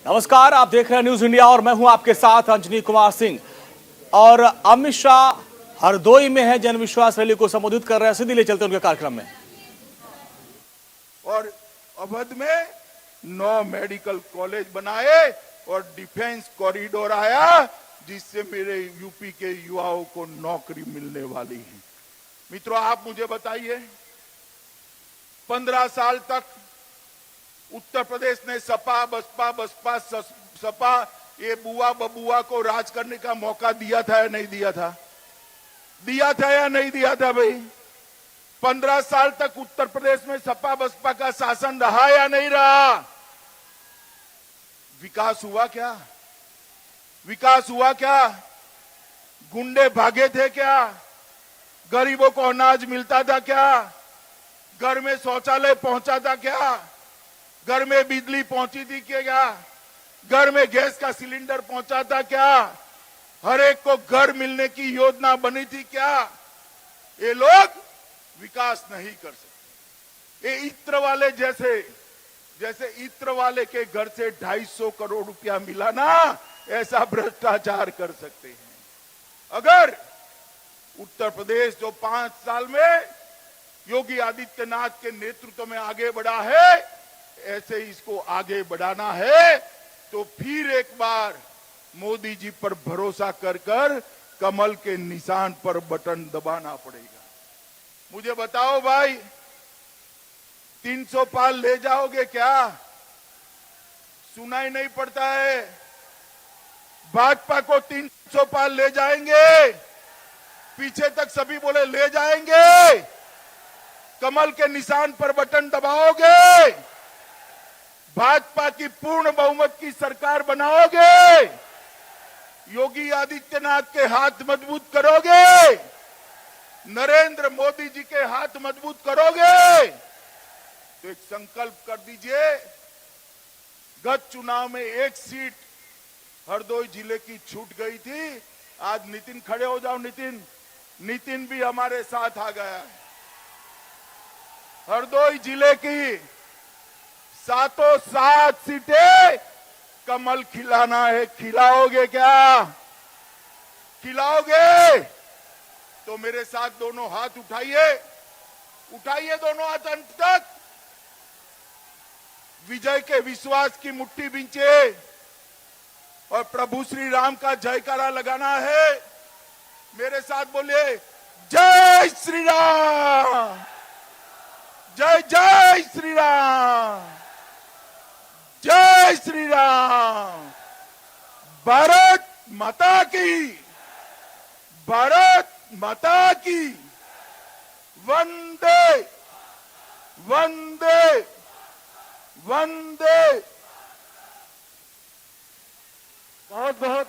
नमस्कार, आप देख रहे हैं न्यूज इंडिया और मैं हूं आपके साथ अंजनी कुमार सिंह। और अमित शाह हरदोई में है, जन विश्वास रैली को संबोधित कर रहे हैं। सीधे ले चलते हैं उनके कार्यक्रम में। और अवध में 9 मेडिकल कॉलेज बनाए और डिफेंस कॉरिडोर आया, जिससे मेरे यूपी के युवाओं को नौकरी मिलने वाली है। मित्रों, आप मुझे बताइए, 15 साल तक उत्तर प्रदेश ने सपा बसपा सपा ये बुआ बबुआ को राज करने का मौका दिया था या नहीं दिया था? दिया था या नहीं दिया था भाई? 15 साल तक उत्तर प्रदेश में सपा बसपा का शासन रहा या नहीं रहा? विकास हुआ क्या? विकास हुआ क्या? गुंडे भागे थे क्या? गरीबों को अनाज मिलता था क्या? घर में शौचालय पहुंचा था क्या? घर में बिजली पहुंची थी क्या? घर में गैस का सिलेंडर पहुंचा था क्या? हर एक को घर मिलने की योजना बनी थी क्या? ये लोग विकास नहीं कर सकते। ये इत्र वाले जैसे इत्र वाले के घर से 250 करोड़ रुपया मिला ना, ऐसा भ्रष्टाचार कर सकते हैं। अगर उत्तर प्रदेश जो 5 साल में योगी आदित्यनाथ के नेतृत्व में आगे बढ़ा है, ऐसे ही इसको आगे बढ़ाना है तो फिर एक बार मोदी जी पर भरोसा कर कमल के निशान पर बटन दबाना पड़ेगा। मुझे बताओ भाई, 300 पार ले जाओगे क्या? सुनाई नहीं पड़ता है। भाजपा को 300 पार ले जाएंगे? पीछे तक सभी बोले ले जाएंगे। कमल के निशान पर बटन दबाओगे? भाजपा की पूर्ण बहुमत की सरकार बनाओगे? योगी आदित्यनाथ के हाथ मजबूत करोगे? नरेंद्र मोदी जी के हाथ मजबूत करोगे? तो एक संकल्प कर दीजिए। गत चुनाव में 1 सीट हरदोई जिले की छूट गई थी। आज नितिन खड़े हो जाओ। नितिन भी हमारे साथ आ गया है। हरदोई जिले की 7 सीटें कमल खिलाना है। खिलाओगे क्या? खिलाओगे? तो मेरे साथ दोनों हाथ उठाइए दोनों हाथ अंत तक। विजय के विश्वास की मुट्ठी बींचे और प्रभु श्री राम का जयकारा लगाना है। मेरे साथ बोलिए, जय श्री राम, जय जय श्री राम, जय श्री राम। भारत माता की, भारत माता की। वंदे वंदे वंदे। बहुत बहुत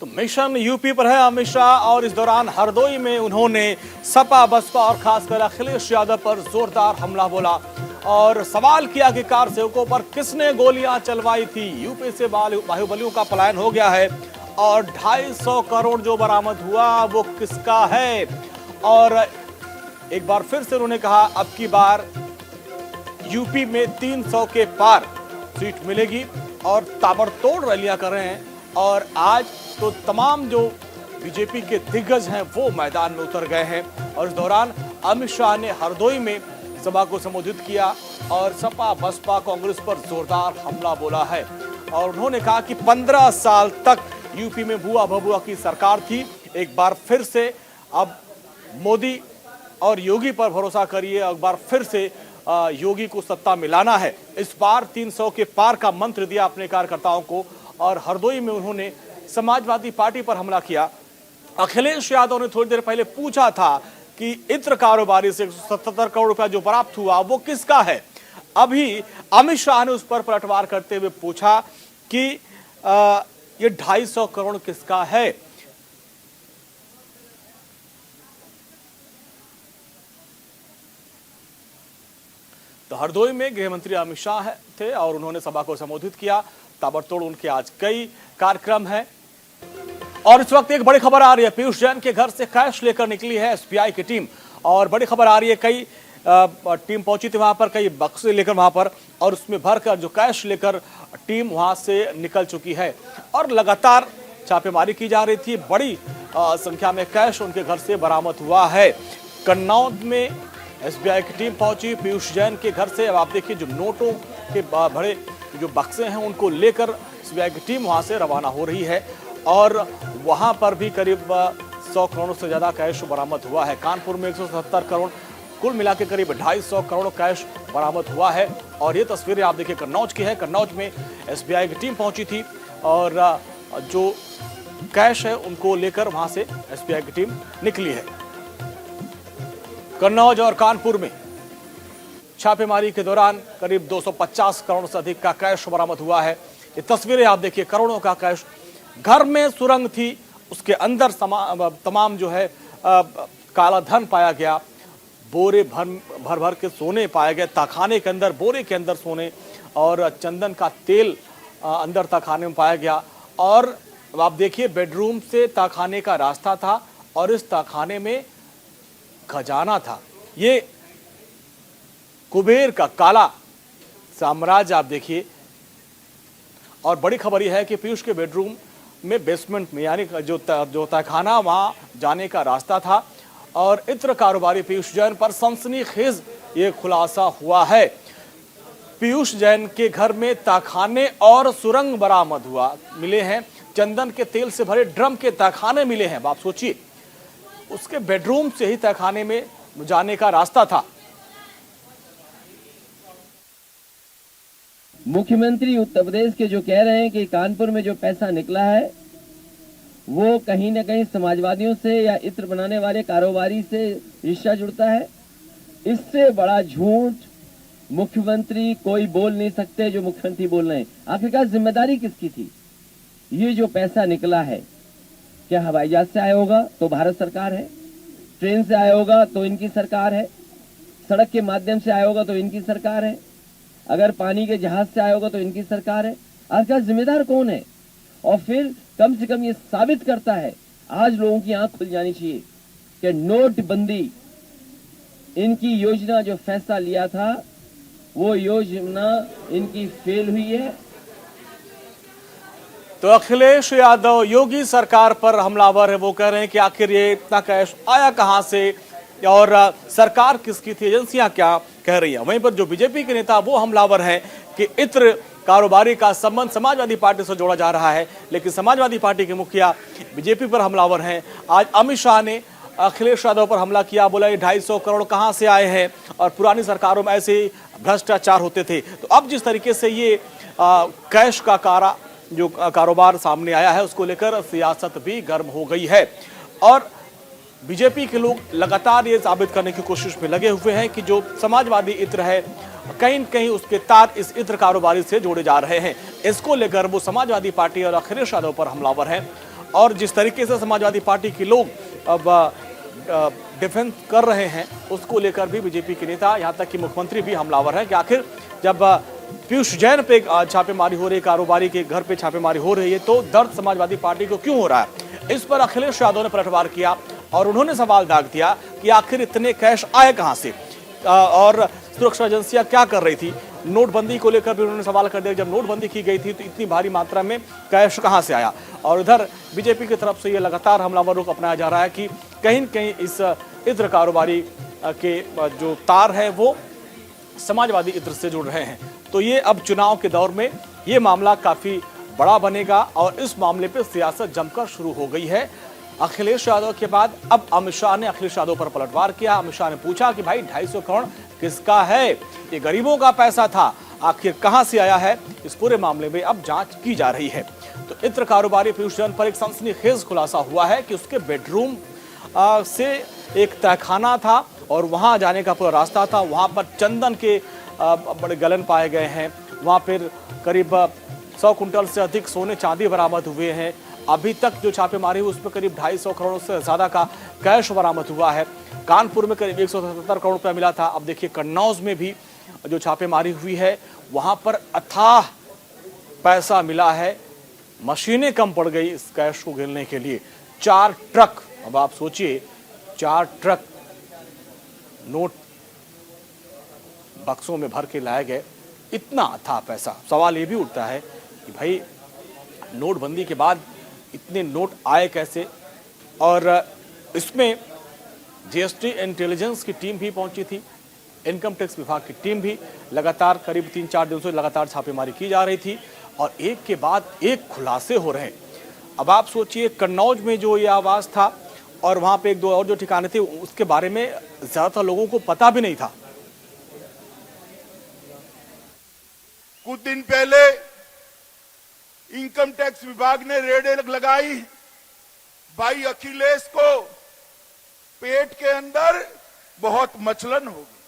तो मिशन यूपी पर है अमित शाह, और इस दौरान हरदोई में उन्होंने सपा बसपा और खासकर अखिलेश यादव पर जोरदार हमला बोला और सवाल किया कि कार सेवकों पर किसने गोलियां चलवाई थी। यूपी से बाहुबलियों का पलायन हो गया है और 250 करोड़ जो बरामद हुआ वो किसका है। और एक बार फिर से उन्होंने कहा, अब की बार यूपी में 300 के पार सीट मिलेगी और ताबड़तोड़ रैलियां कर रहे हैं। और आज तो तमाम जो बीजेपी के दिग्गज हैं वो मैदान में उतर गए हैं। और इस दौरान अमित शाह ने हरदोई में सभा को संबोधित किया और सपा बसपा कांग्रेस पर जोरदार हमला बोला है। और उन्होंने कहा कि 15 साल तक यूपी में बुआ बबुआ की सरकार थी। एक बार फिर से अब मोदी और योगी पर भरोसा करिए। एक बार फिर से योगी को सत्ता मिलाना है। इस बार 300 के पार का मंत्र दिया अपने कार्यकर्ताओं को। और हरदोई में उन्होंने समाजवादी पार्टी पर हमला किया। अखिलेश यादव ने थोड़ी देर पहले पूछा था कि इत्र कारोबारी से 177 करोड़ रुपया जो प्राप्त हुआ वो किसका है। अभी अमित शाह ने उस पर पलटवार करते हुए पूछा कि ये 250 करोड़ किसका है। तो हरदोई में गृह मंत्री अमित शाह थे और उन्होंने सभा को संबोधित किया। ताबड़तोड़ उनके आज कई कार्यक्रम हैं। और इस वक्त एक बड़ी खबर आ रही है, पीयूष जैन के घर से कैश लेकर निकली है एसबीआई की टीम। और बड़ी खबर आ रही है, कई टीम पहुंची थी वहां पर, कई बक्से लेकर वहां पर। और उसमें भरकर जो कैश लेकर टीम वहां से निकल चुकी है और लगातार छापेमारी की जा रही थी। बड़ी संख्या में कैश उनके घर से बरामद हुआ है। कन्नौज में एसबीआई की टीम पहुंची पीयूष जैन के घर से। अब आप देखिए जो नोटों के बड़े जो बक्से हैं उनको लेकर एसबीआई की टीम वहां से रवाना हो रही है और वहां पर भी करीब 100 करोड़ से ज्यादा कैश बरामद हुआ है। कानपुर में 177 करोड़, कुल मिला के करीब 250 करोड़ कैश बरामद हुआ है। और ये तस्वीरें आप देखिए कन्नौज की है। कन्नौज में एसबीआई की टीम पहुंची थी और जो कैश है उनको लेकर वहां से एसबीआई की टीम निकली है। कन्नौज और कानपुर में छापेमारी के दौरान करीब 250 करोड़ से अधिक का कैश बरामद हुआ है। ये तस्वीरें आप देखिए, करोड़ों का कैश। घर में सुरंग थी, उसके अंदर तमाम जो है काला धन पाया गया। बोरे भर भर के सोने पाए गए तहखाने के अंदर, बोरे के अंदर सोने और चंदन का तेल अंदर तहखाने में पाया गया। और आप देखिए बेडरूम से तहखाने का रास्ता था और इस तहखाने में खजाना था। ये कुबेर का काला साम्राज्य आप देखिए। और बड़ी खबर यह है कि पीयूष के बेडरूम में बेसमेंट में यानी जो तहखाना वहां जाने का रास्ता था और इत्र कारोबारी पीयूष जैन पर सनसनीखेज ये खुलासा हुआ है। पीयूष जैन के घर में तहखाने और सुरंग बरामद हुआ मिले हैं। चंदन के तेल से भरे ड्रम के तहखाने मिले हैं। आप सोचिए, उसके बेडरूम से ही तहखाने में जाने का रास्ता था। मुख्यमंत्री उत्तर प्रदेश के जो कह रहे हैं कि कानपुर में जो पैसा निकला है वो कहीं न कहीं समाजवादियों से या इत्र बनाने वाले कारोबारी से रिश्ता जुड़ता है, इससे बड़ा झूठ मुख्यमंत्री कोई बोल नहीं सकते जो मुख्यमंत्री बोल रहे हैं। आखिरकार जिम्मेदारी किसकी थी? ये जो पैसा निकला है क्या हवाई जहाज से आया होगा तो भारत सरकार है, ट्रेन से आया होगा तो इनकी सरकार है, सड़क के माध्यम से आया होगा तो इनकी सरकार है, अगर पानी के जहाज से आया होगा तो इनकी सरकार है। आखिर जिम्मेदार कौन है? और फिर कम से कम ये साबित करता है, आज लोगों की आंख खुल जानी चाहिए कि नोटबंदी इनकी योजना जो फैसला लिया था वो योजना इनकी फेल हुई है। तो अखिलेश यादव योगी सरकार पर हमलावर है। वो कह रहे हैं कि आखिर ये इतना कैश आया कहां से और सरकार किसकी थी, एजेंसियां क्या कह रही हैं। वहीं पर जो बीजेपी के नेता वो हमलावर हैं कि इत्र कारोबारी का संबंध समाजवादी पार्टी से जोड़ा जा रहा है, लेकिन समाजवादी पार्टी के मुखिया बीजेपी पर हमलावर हैं। आज अमित शाह ने अखिलेश यादव पर हमला किया, बोला ये 250 करोड़ कहां से आए हैं और पुरानी सरकारों में ऐसे भ्रष्टाचार होते थे। तो अब जिस तरीके से ये कैश का कारोबार सामने आया है उसको लेकर सियासत भी गर्म हो गई है और बीजेपी के लोग लगातार ये साबित करने की कोशिश में लगे हुए हैं कि जो समाजवादी इत्र है कहीं न कहीं उसके तार इस इत्र कारोबारी से जोड़े जा रहे हैं। इसको लेकर वो समाजवादी पार्टी और अखिलेश यादव पर हमलावर हैं और जिस तरीके से समाजवादी पार्टी के लोग अब डिफेंस कर रहे हैं उसको लेकर भी बीजेपी के नेता यहाँ तक कि मुख्यमंत्री भी हमलावर हैं कि आखिर जब पीयूष जैन पे छापेमारी हो रही है, कारोबारी के घर पे छापेमारी हो रही है, तो दर्द समाजवादी पार्टी को क्यों हो रहा है। इस पर अखिलेश यादव ने पलटवार किया और उन्होंने सवाल दाग दिया कि आखिर इतने कैश आए कहां से और सुरक्षा एजेंसियां क्या कर रही थी। नोटबंदी को लेकर भी उन्होंने सवाल कर दिया, जब नोटबंदी की गई थी तो इतनी भारी मात्रा में कैश कहां से आया। और इधर बीजेपी की तरफ से ये लगातार हमलावर रुख अपनाया जा रहा है कि कहीं न कहीं इस इत्र कारोबारी के जो तार है वो समाजवादी इत्र से जुड़ रहे हैं। तो ये अब चुनाव के दौर में ये मामला काफी बड़ा बनेगा और इस मामले पे सियासत जमकर शुरू हो गई है। अखिलेश यादव के बाद अब अमित शाह ने अखिलेश यादव पर पलटवार किया। अमित शाह ने पूछा कि भाई 250 करोड़ किसका है, ये गरीबों का पैसा था, आखिर कहां से आया है। इस पूरे मामले में अब जांच की जा रही है। तो इत्र कारोबारी पीयूष जैन पर एक सनसनीखेज खुलासा हुआ है कि उसके बेडरूम से एक तहखाना था और वहां जाने का पूरा रास्ता था। वहां पर चंदन के बड़े गलन पाए गए हैं। वहां पर करीब 100 कुंटल से अधिक सोने चांदी बरामद हुए हैं। अभी तक जो छापेमारी हुई उसमें करीब 250 करोड़ से ज्यादा का कैश बरामद हुआ है। कानपुर में करीब 177 करोड़ रुपया मिला था। अब देखिए कन्नौज में भी जो छापेमारी हुई है वहां पर अथाह पैसा मिला है। मशीनें कम पड़ गई इस कैश को गिनने के लिए। 4 ट्रक, अब आप सोचिए 4 ट्रक नोट बक्सों में भर के लाए गए इतना था पैसा। सवाल ये भी उठता है कि भाई नोटबंदी के बाद इतने नोट आए कैसे, और इसमें जीएसटी इंटेलिजेंस की टीम भी पहुंची थी, इनकम टैक्स विभाग की टीम भी लगातार करीब 3-4 दिनों से लगातार छापेमारी की जा रही थी और एक के बाद एक खुलासे हो रहे हैं। अब आप सोचिए कन्नौज में जो ये आवाज था और वहां पे एक दो और जो ठिकाने थे उसके बारे में ज्यादातर लोगों को पता भी नहीं था। कुछ दिन पहले इनकम टैक्स विभाग ने रेड लगाई, भाई अखिलेश को पेट के अंदर बहुत मचलन होगी,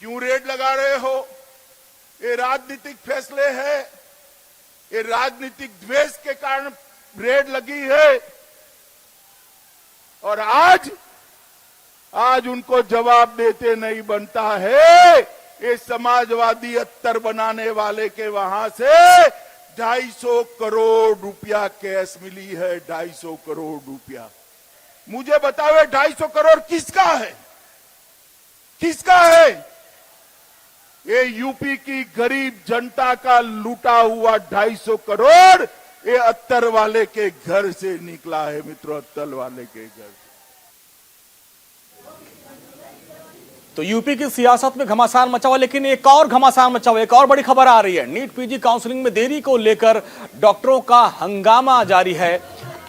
क्यों रेड लगा रहे हो? ये राजनीतिक फैसले है, ये राजनीतिक द्वेष के कारण रेड लगी है। और आज उनको जवाब देते नहीं बनता है। ये समाजवादी अत्तर बनाने वाले के वहां से 250 करोड़ रुपया कैश मिली है, 250 करोड़ रुपया। मुझे बताओ 250 करोड़ किसका है? किसका है? ये यूपी की गरीब जनता का लूटा हुआ 250 करोड़ ये अत्तर वाले के घर से निकला है मित्रों, अत्तर वाले के घर से। तो यूपी की सियासत में घमासान मचा हुआ, लेकिन एक और घमासान मचा हुआ, एक और बड़ी खबर आ रही है। नीट पीजी काउंसलिंग में देरी को लेकर डॉक्टरों का हंगामा जारी है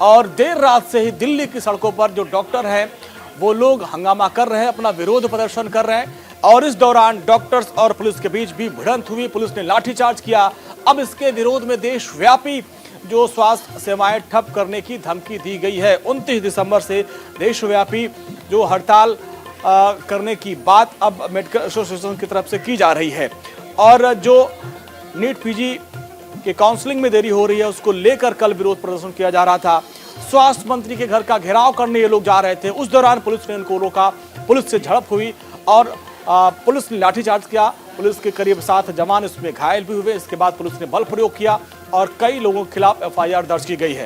और देर रात से ही दिल्ली की सड़कों पर जो डॉक्टर हैं वो लोग हंगामा कर रहे हैं, अपना विरोध प्रदर्शन कर रहे हैं और इस दौरान डॉक्टर्स और पुलिस के बीच भी भिड़ंत हुई, पुलिस ने लाठीचार्ज किया। अब इसके विरोध में देशव्यापी जो स्वास्थ्य सेवाएं ठप करने की धमकी दी गई है। 29 दिसंबर से देशव्यापी जो हड़ताल करने की बात अब मेडिकल एसोसिएशन की तरफ से की जा रही है और जो नीट पीजी के काउंसलिंग में देरी हो रही है उसको लेकर कल विरोध प्रदर्शन किया जा रहा था। स्वास्थ्य मंत्री के घर का घेराव करने ये लोग जा रहे थे, उस दौरान पुलिस ने इनको रोका, पुलिस से झड़प हुई और पुलिस ने लाठीचार्ज किया। पुलिस के करीब 7 जवान इसमें घायल भी हुए। इसके बाद पुलिस ने बल प्रयोग किया और कई लोगों के खिलाफ एफआईआर दर्ज की गई है।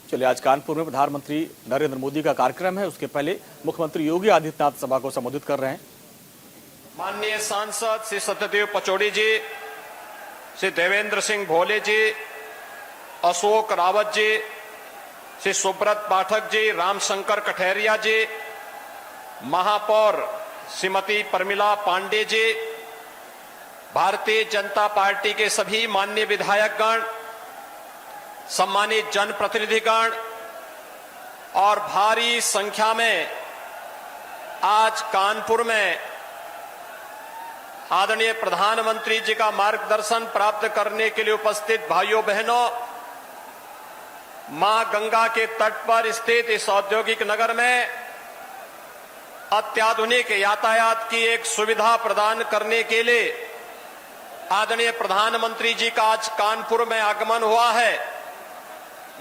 चलिए, आज कानपुर में प्रधानमंत्री नरेंद्र मोदी का कार्यक्रम है, उसके पहले मुख्यमंत्री योगी आदित्यनाथ सभा को संबोधित कर रहे हैं। माननीय सांसद श्री सत्यदेव पचौड़ी जी, श्री देवेंद्र सिंह भोले जी, अशोक रावत जी, श्री सुब्रत पाठक जी, रामशंकर कठेरिया जी, महापौर श्रीमती परमिला पांडे जी, भारतीय जनता पार्टी के सभी माननीय विधायकगण, सम्मानित जनप्रतिनिधिगण और भारी संख्या में आज कानपुर में आदरणीय प्रधानमंत्री जी का मार्गदर्शन प्राप्त करने के लिए उपस्थित भाइयों बहनों, मां गंगा के तट पर स्थित इस औद्योगिक नगर में अत्याधुनिक यातायात की एक सुविधा प्रदान करने के लिए आदरणीय प्रधानमंत्री जी का आज कानपुर में आगमन हुआ है।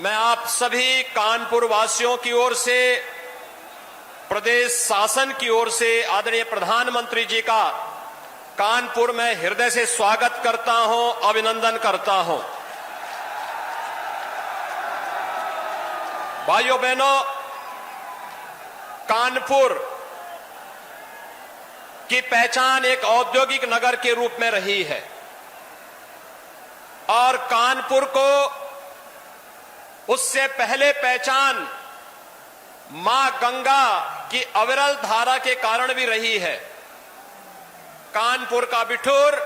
मैं आप सभी कानपुर वासियों की ओर से, प्रदेश शासन की ओर से आदरणीय प्रधानमंत्री जी का कानपुर में हृदय से स्वागत करता हूं, अभिनंदन करता हूं। भाइयों बहनों, कानपुर की पहचान एक औद्योगिक नगर के रूप में रही है और कानपुर को उससे पहले पहचान मां गंगा की अविरल धारा के कारण भी रही है। कानपुर का बिठूर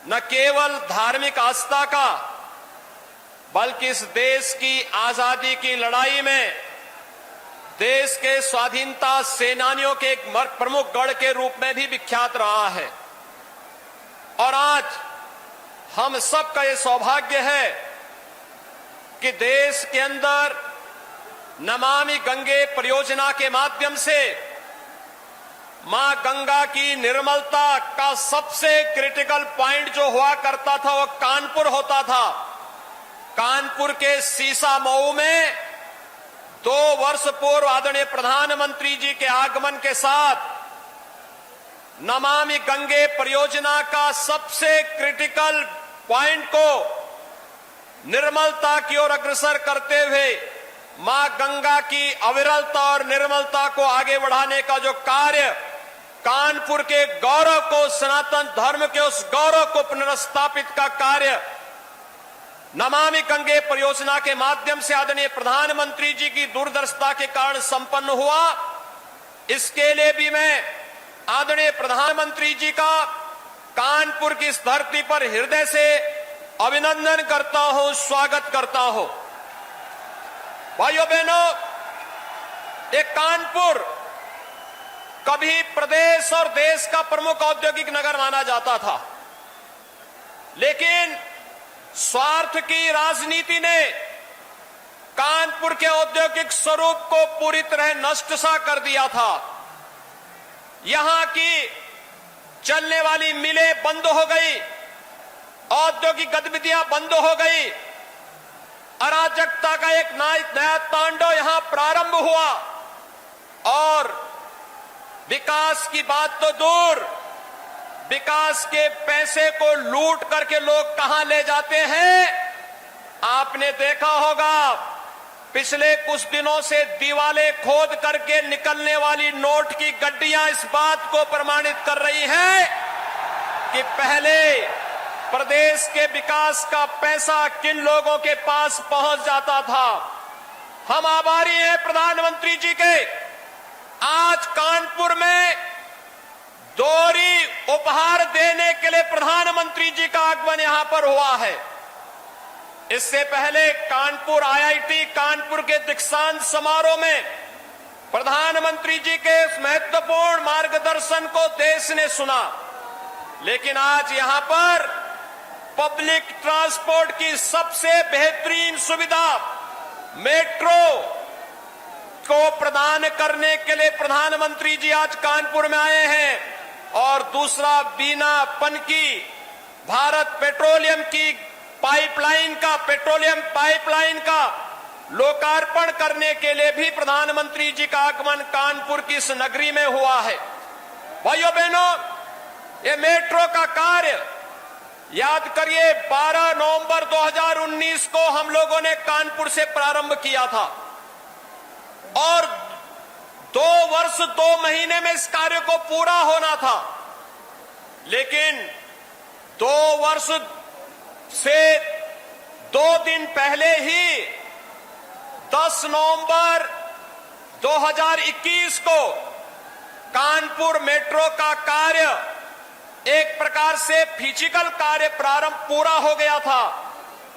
न केवल धार्मिक आस्था का बल्कि इस देश की आजादी की लड़ाई में देश के स्वाधीनता सेनानियों के एक प्रमुख गढ़ के रूप में भी विख्यात रहा है। और आज हम सबका ये सौभाग्य है कि देश के अंदर नमामि गंगे परियोजना के माध्यम से मां गंगा की निर्मलता का सबसे क्रिटिकल पॉइंट जो हुआ करता था वो कानपुर होता था। कानपुर के सीसा मऊ में 2 वर्ष पूर्व आदरणीय प्रधानमंत्री जी के आगमन के साथ नमामि गंगे परियोजना का सबसे क्रिटिकल पॉइंट को निर्मलता की ओर अग्रसर करते हुए मां गंगा की अविरलता और निर्मलता को आगे बढ़ाने का जो कार्य, कानपुर के गौरव को, सनातन धर्म के उस गौरव को पुनर्स्थापित का कार्य नमामि गंगे परियोजना के माध्यम से आदरणीय प्रधानमंत्री जी की दूरदर्शिता के कारण संपन्न हुआ, इसके लिए भी मैं आदरणीय प्रधानमंत्री जी का कानपुर की इस धरती पर हृदय से अभिनंदन करता हूं, स्वागत करता हूं। भाइयों बहनों, एक कानपुर कभी प्रदेश और देश का प्रमुख औद्योगिक नगर माना जाता था, लेकिन स्वार्थ की राजनीति ने कानपुर के औद्योगिक स्वरूप को पूरी तरह नष्ट सा कर दिया था। यहां की चलने वाली मिलें बंद हो गई, औद्योगिक गतिविधियां बंद हो गई, अराजकता का एक नया तांडव यहां प्रारंभ हुआ और विकास की बात तो दूर, विकास के पैसे को लूट करके लोग कहां ले जाते हैं। आपने देखा होगा पिछले कुछ दिनों से दीवालें खोद करके निकलने वाली नोट की गड्डियां इस बात को प्रमाणित कर रही हैं कि पहले प्रदेश के विकास का पैसा किन लोगों के पास पहुंच जाता था। हम आभारी हैं प्रधानमंत्री जी के। आज कानपुर में दोहरी उपहार देने के लिए प्रधानमंत्री जी का आगमन यहां पर हुआ है। इससे पहले कानपुर आईआईटी कानपुर के दीक्षांत समारोह में प्रधानमंत्री जी के इस महत्वपूर्ण मार्गदर्शन को देश ने सुना, लेकिन आज यहां पर पब्लिक ट्रांसपोर्ट की सबसे बेहतरीन सुविधा मेट्रो को प्रदान करने के लिए प्रधानमंत्री जी आज कानपुर में आए हैं। और दूसरा, बिना पनकी भारत पेट्रोलियम की पेट्रोलियम पाइपलाइन का लोकार्पण करने के लिए भी प्रधानमंत्री जी का आगमन कानपुर की इस नगरी में हुआ है। भाइयों बहनों, ये मेट्रो का कार्य याद करिए 12 नवंबर 2019 को हम लोगों ने कानपुर से प्रारंभ किया था और 2 वर्ष 2 महीने में इस कार्य को पूरा होना था, लेकिन 2 वर्ष से 2 दिन पहले ही 10 नवंबर 2021 को कानपुर मेट्रो का कार्य एक प्रकार से फिजिकल कार्य प्रारंभ पूरा हो गया था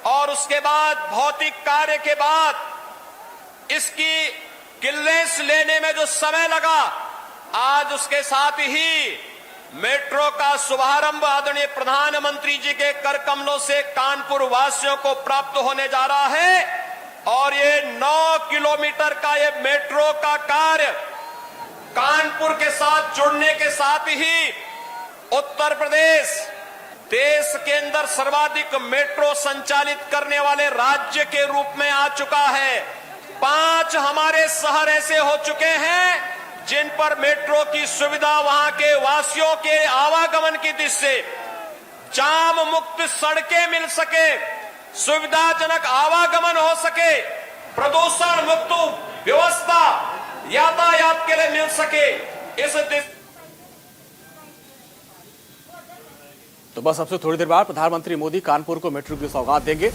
और उसके बाद भौतिक कार्य के बाद इसकी क्लियरेंस लेने में जो समय लगा, आज उसके साथ ही मेट्रो का शुभारंभ आदरणीय प्रधानमंत्री जी के कर कमलों से कानपुर वासियों को प्राप्त होने जा रहा है। और ये 9 किलोमीटर का ये मेट्रो का कार्य कानपुर के साथ जुड़ने के साथ ही उत्तर प्रदेश देश के अंदर सर्वाधिक मेट्रो संचालित करने वाले राज्य के रूप में आ चुका है। 5 हमारे शहर ऐसे हो चुके हैं जिन पर मेट्रो की सुविधा वहां के वासियों के आवागमन की दृष्टि से जाम मुक्त सड़कें मिल सके, सुविधाजनक आवागमन हो सके, प्रदूषण मुक्त व्यवस्था यातायात के लिए मिल सके, इस तो बस अब से थोड़ी देर बाद प्रधानमंत्री मोदी कानपुर को मेट्रो की सौगात देंगे।